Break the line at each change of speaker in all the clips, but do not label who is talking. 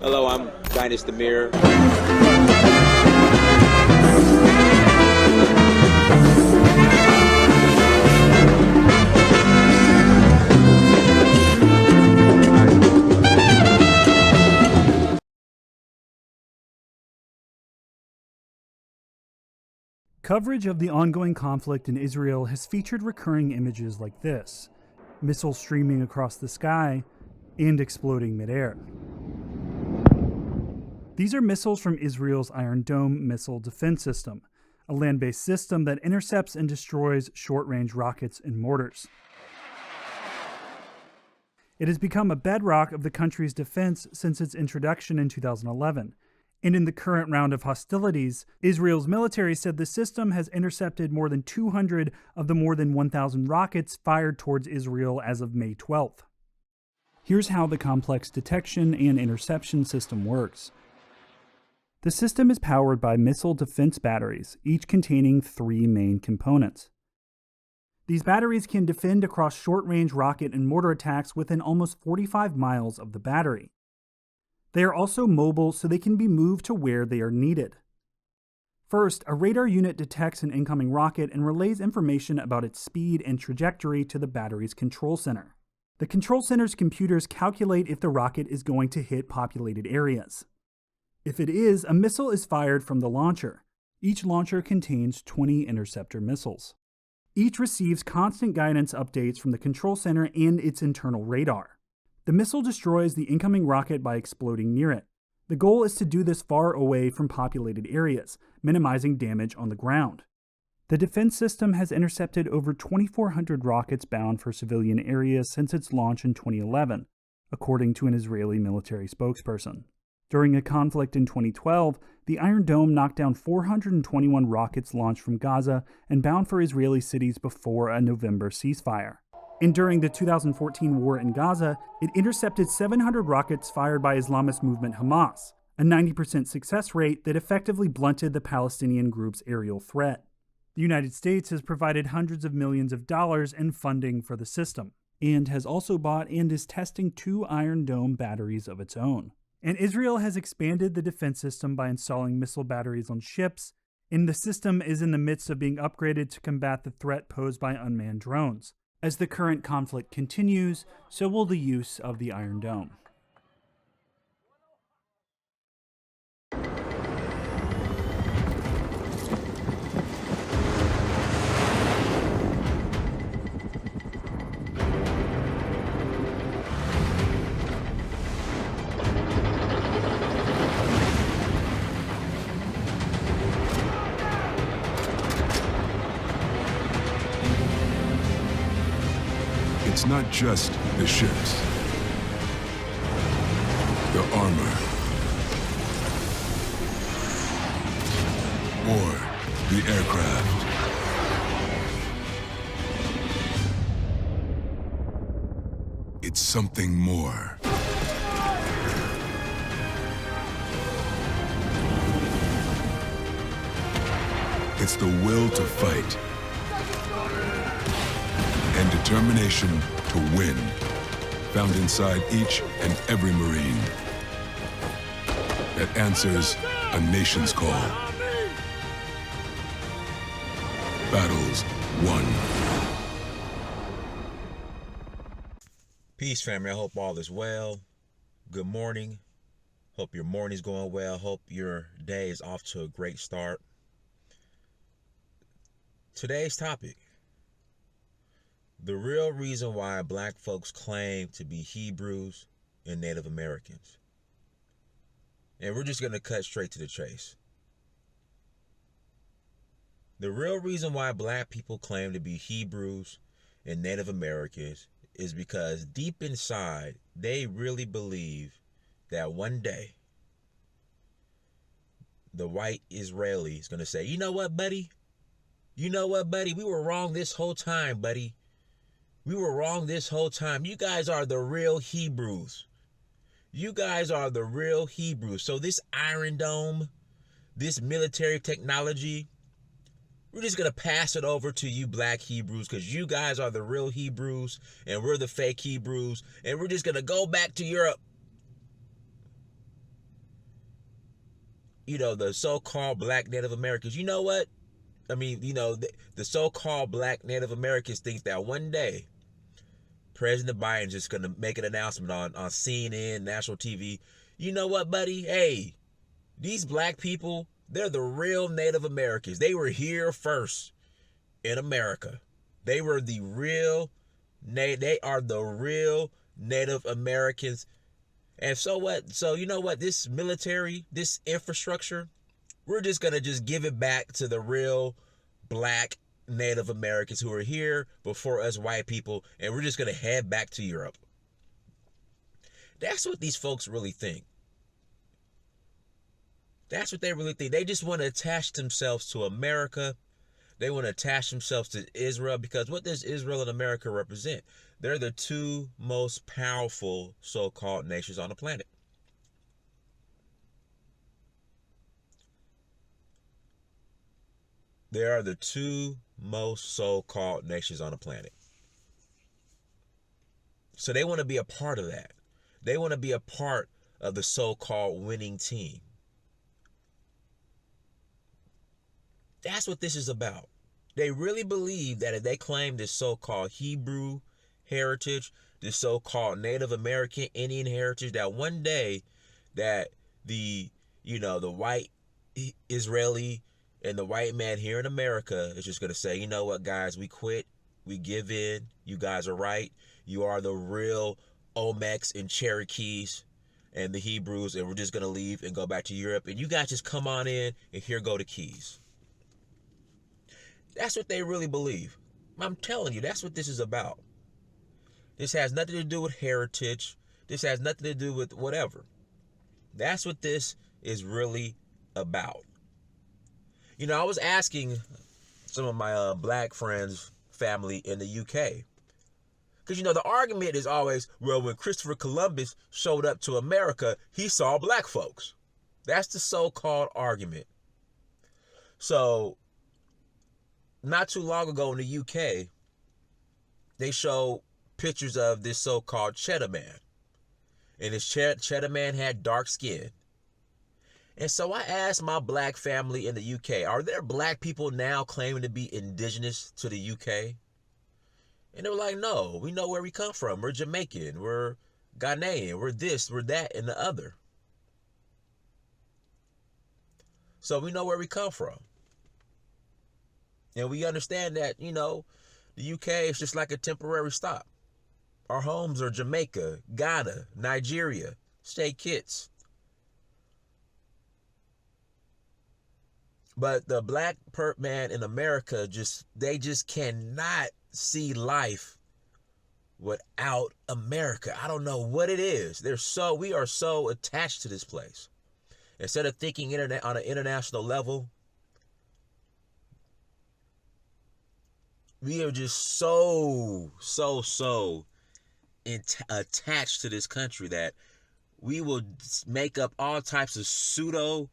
Hello, I'm Dynas Demir.
Coverage of the ongoing conflict in Israel has featured recurring images like this: missiles streaming across the sky and exploding midair. These are missiles from Israel's Iron Dome missile defense system, a land-based system that intercepts and destroys short-range rockets and mortars. It has become a bedrock of the country's defense since its introduction in 2011. And in the current round of hostilities, Israel's military said the system has intercepted more than 200 of the more than 1,000 rockets fired towards Israel as of May 12th. Here's how the complex detection and interception system works. The system is powered by missile defense batteries, each containing 3 main components. These batteries can defend across short-range rocket and mortar attacks within almost 45 miles of the battery. They are also mobile, so they can be moved to where they are needed. First, a radar unit detects an incoming rocket and relays information about its speed and trajectory to the battery's control center. The control center's computers calculate if the rocket is going to hit populated areas. If it is, a missile is fired from the launcher. Each launcher contains 20 interceptor missiles. Each receives constant guidance updates from the control center and its internal radar. The missile destroys the incoming rocket by exploding near it. The goal is to do this far away from populated areas, minimizing damage on the ground. The defense system has intercepted over 2,400 rockets bound for civilian areas since its launch in 2011, according to an Israeli military spokesperson. During a conflict in 2012, the Iron Dome knocked down 421 rockets launched from Gaza and bound for Israeli cities before a November ceasefire. And during the 2014 war in Gaza, it intercepted 700 rockets fired by Islamist movement Hamas, a 90% success rate that effectively blunted the Palestinian group's aerial threat. The United States has provided hundreds of millions of dollars in funding for the system, and has also bought and is testing 2 Iron Dome batteries of its own. And Israel has expanded the defense system by installing missile batteries on ships, and the system is in the midst of being upgraded to combat the threat posed by unmanned drones. As the current conflict continues, so will the use of the Iron Dome.
It's not just the ships, the armor, or the aircraft. It's something more. It's the will to fight and determination to win, found inside each and every Marine that answers a nation's call. Battles won.
Peace, family. I hope all is well. Good morning. Hope your morning's going well. Hope your day is off to a great start. Today's topic: the real reason why black folks claim to be Hebrews and Native Americans. And we're just going to cut straight to the chase. The real reason why black people claim to be Hebrews and Native Americans is because deep inside, they really believe that one day the white Israeli is going to say, you know what, buddy? You know what, buddy? We were wrong this whole time, buddy. We were wrong this whole time. You guys are the real Hebrews. You guys are the real Hebrews. So this Iron Dome, this military technology, we're just going to pass it over to you black Hebrews because you guys are the real Hebrews and we're the fake Hebrews. And we're just going to go back to Europe. the so-called black Native Americans, you know what? I mean, the so-called black Native Americans think that one day President Biden's just going to make an announcement on CNN, national TV. You know what, buddy? Hey, these black people, they're the real Native Americans. They were here first in America. They are the real Native Americans. And so what? So you know what? This military, this infrastructure, we're just going to just give it back to the real black Native Americans who are here before us white people, and we're just going to head back to Europe. That's what these folks really think. That's what they really think. They just want to attach themselves to America. They want to attach themselves to Israel, because what does Israel and America represent? They're the two most powerful so-called nations on the planet. They are the two most so-called nations on the planet. So they want to be a part of that. They want to be a part of the so-called winning team. That's what this is about. They really believe that if they claim this so-called Hebrew heritage, this so-called Native American Indian heritage, that one day that the white Israeli and the white man here in America is just going to say, you know what, guys, we quit. We give in. You guys are right. You are the real Olmecs and Cherokees and the Hebrews, and we're just going to leave and go back to Europe. And you guys just come on in, and here go the keys. That's what they really believe. I'm telling you, that's what this is about. This has nothing to do with heritage. This has nothing to do with whatever. That's what this is really about. I was asking some of my black friends, family in the UK. Because, the argument is always, well, when Christopher Columbus showed up to America, he saw black folks. That's the so-called argument. So, not too long ago in the UK, they showed pictures of this so-called Cheddar Man. And this Cheddar Man had dark skin. And so I asked my black family in the UK, are there black people now claiming to be indigenous to the UK? And they were like, no, we know where we come from. We're Jamaican, we're Ghanaian, we're this, we're that, and the other. So we know where we come from. And we understand that, the UK is just like a temporary stop. Our homes are Jamaica, Ghana, Nigeria, St. Kitts. But the black man in America, they just cannot see life without America. I don't know what it is. We are so attached to this place. Instead of thinking on an international level, we are just so attached to this country that we will make up all types of pseudo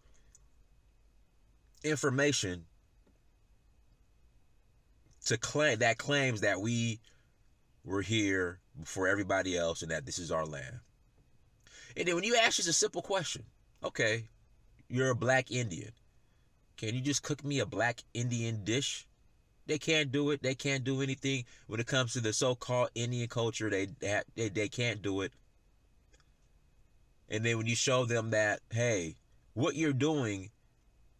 information that claims that we were here before everybody else and that this is our land. And then when you ask just a simple question, okay, you're a black Indian. Can you just cook me a black Indian dish? They can't do it. They can't do anything when it comes to the so-called Indian culture. They can't do it. And then when you show them that, hey, what you're doing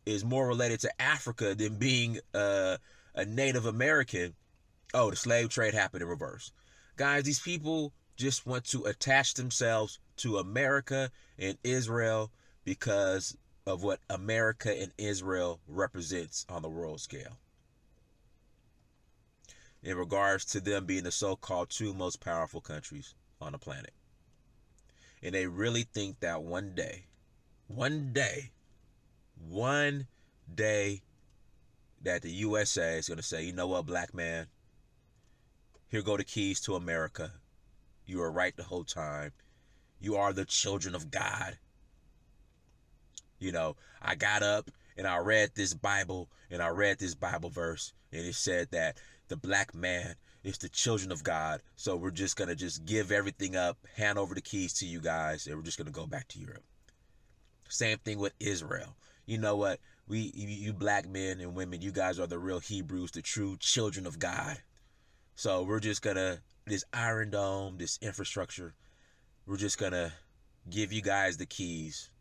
is more related to Africa than being a Native American, oh, the slave trade happened in reverse. Guys, these people just want to attach themselves to America and Israel because of what America and Israel represents on the world scale. In regards to them being the so-called two most powerful countries on the planet. And they really think that one day that the USA is going to say, you know what, black man, here go the keys to America. You were right the whole time. You are the children of God. I got up and I read this Bible and I read this Bible verse, and it said that the black man is the children of God. So we're just going to give everything up, hand over the keys to you guys, and we're just going to go back to Europe. Same thing with Israel. You know what? You black men and women, you guys are the real Hebrews, the true children of God. So we're just gonna, this Iron Dome, this infrastructure, we're just gonna give you guys the keys,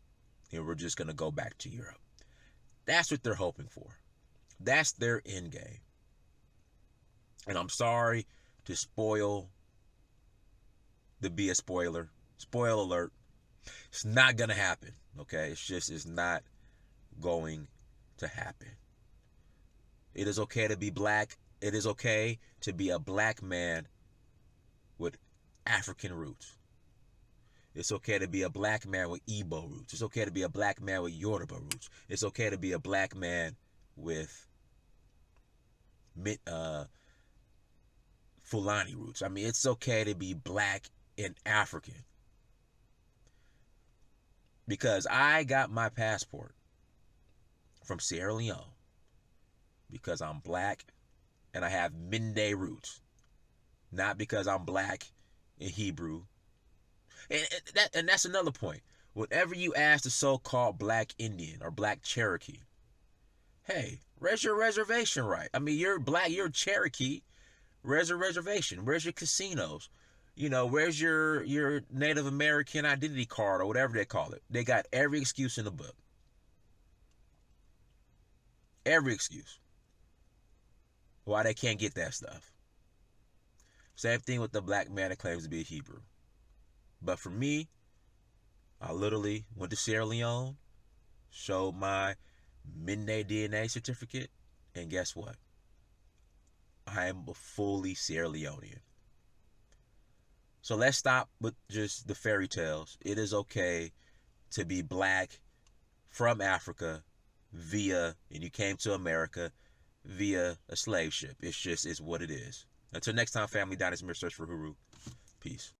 and we're just gonna go back to Europe. That's what they're hoping for. That's their end game. And I'm sorry to be a spoiler. Spoil alert. It's not gonna happen. Okay? It's not going to happen. It is okay to be black. It is okay to be a black man with African roots. It's okay to be a black man with Igbo roots. It's okay to be a black man with Yoruba roots. It's okay to be a black man with Fulani roots. I mean, it's okay to be black and African. Because I got my passport from Sierra Leone because I'm black and I have Mende roots. Not because I'm black and Hebrew. And that's another point. Whenever you ask the so-called black Indian or black Cherokee, hey, where's your reservation right? I mean, you're black, you're Cherokee. Where's your reservation? Where's your casinos? You know, where's your Native American identity card or whatever they call it? They got every excuse in the book. Every excuse why they can't get that stuff. Same thing with the black man that claims to be a Hebrew. But for me, I literally went to Sierra Leone, showed my Mende DNA certificate, and guess what? I am a fully Sierra Leonean. So let's stop with just the fairy tales. It is okay to be black from Africa and you came to America via a slave ship. It's what it is. Until next time, family, Dynasty Mirror, search for Huru. Peace.